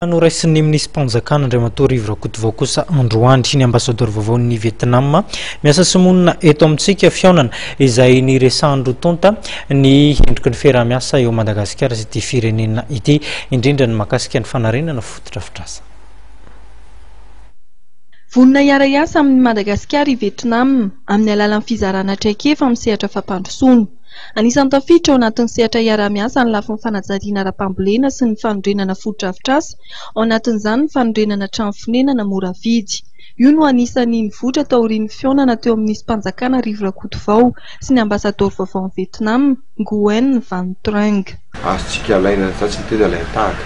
Noraisin'ny ministre mpanjakana Andriamatoa Rivo Rakotovao kosa androany ny ambassadeur vaovaon'ny Vietnam miasa sy monina eto amintsika fiaonana izay niresahany tonta ny endriky ny fiaraha-miasa eo Madagasikara sy ity firenena ity indrindra ny mahakasika ny fanarenana fotodrafitrasa. Vonina iara-iasa amin'ny Madagasikara i Vietnam amin'ny alalan'ny fizarana traikefa amin'ny sehatra fampandrosoana. Anisan'ny tafiditra ao anatin'ny sehatra iara-miasa ny lafin'ny fanajariana ara-pambolena sy ny fanondrenana fotodrafitrasa, ao anatin'izany ny fanondrenana trano fonenana mora vidy. Io no anisan'ny nivoatra taorian'ny fiaonana teo amin'ny mpanjakana Rivo Rakotovao sy ny ambasador vaovao ny Vietnam, Nguyen Van Truong. Azontsika alaina tsy tena alaina tahaka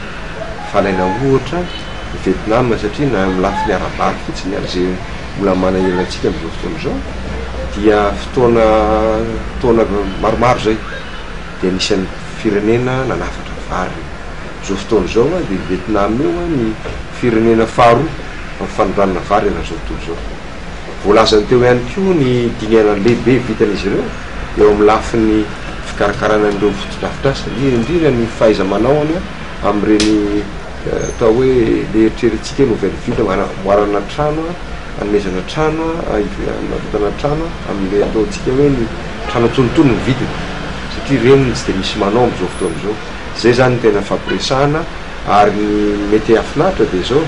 fa alaina ohatra ny Vietnam satria na amin'ny lafiny ara-bary fotsiny ary izay mbola manahirana antsika amin'izao fotoana izao dia fotoana maromaro zay dia anisan'ny firenena nanafatra vary izao fotoana izao dia Vietnam io ny firenena faharoa amin'ny fanondranana vary raha izao tontolo izao. Voalazany teo ihany koa ny dinihana lehibe vitan'izy ireo eo amin'ny lafiny fikarakarana an'ireo fotodrafitrasa indrindra ny fahaiza-manaony amin'ireny atao hoe le eritreretintsika nouvelle ville moarana trano anomezana trano anatotana trano amin'ilay ataontsika hoe ny trano antonontono ny vidiny satria ireny tsy dia misy manao amin'izao fotoana izao. Zay zany tena fampiresahana ary ny mety afinaritra dia izao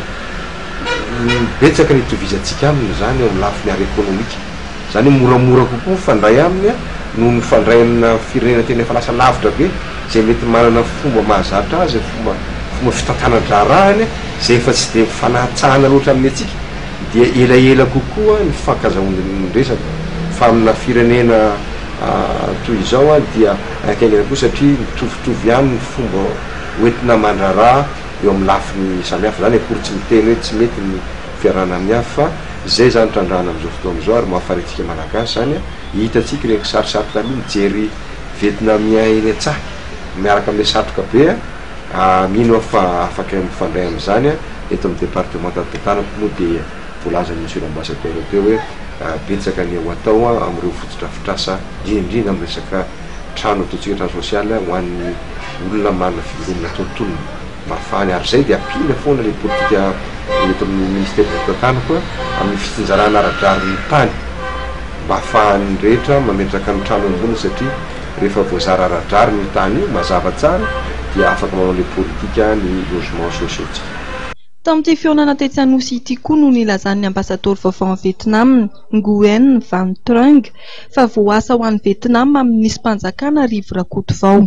betsaka ny itovizantsika aminy zany eo amin'ny lafiny ara-ekônomika zany moramora kokoa fandray aminy no ny fandraina firenena tena efa lasa lavitra be zay mety manana fomba mahazatra azy fomba fitantanana-drarahany zay efa tsy dia fanahtsahana loatra amin'ny atsika dia elaela kokoa ny fankazahoan'ny resaka fa amina firenena toy izao dia akaingana koa satria mitovitovy ihany ny fomba hoentina mandraraha eo amin'ny lafiny samihafa zany akory tsy miteny hoe tsy mety ny fiarahana amin'ny hafa fa zay zany trandrahana amin'izao fotoana izao ary mahafarintsika malagasy zany hitatsika ireny sarisary taloha mijery vietnamien eny an-tsaha miaraka amin'ilay satroka be mino fa afaka mifandray amin'izany eto amin'ny département tantanako moa dia voalazany monsieur l'ambassadeur teo hoe betsaka ny eo atao amin'ireo fotodrafitrasa indrindra amin'ny resaka trano ataontsika trano sosialy ho an'ny olona manana fivelomana tontolony mafany ary zay dia ampina foana le politika eto amin'ny ministère tantanako amin'ny fitinjarana ara-drariny tany mba ahafahan'ny rehetra mametraka ny trano ambony satria rehefa voazara ara-drary ny tany io mazava tsara dia afaka manao le politika ny logement sociaux. Tamin'ity fiaonana tetsy Anosy ity koa no nilazan'ny ambasador vaovao Vietnam, Nguyen Van Truong, fa voasa ho an'ny Vietnam amin'ny nisy mpanjakana Rivo Rakotovao.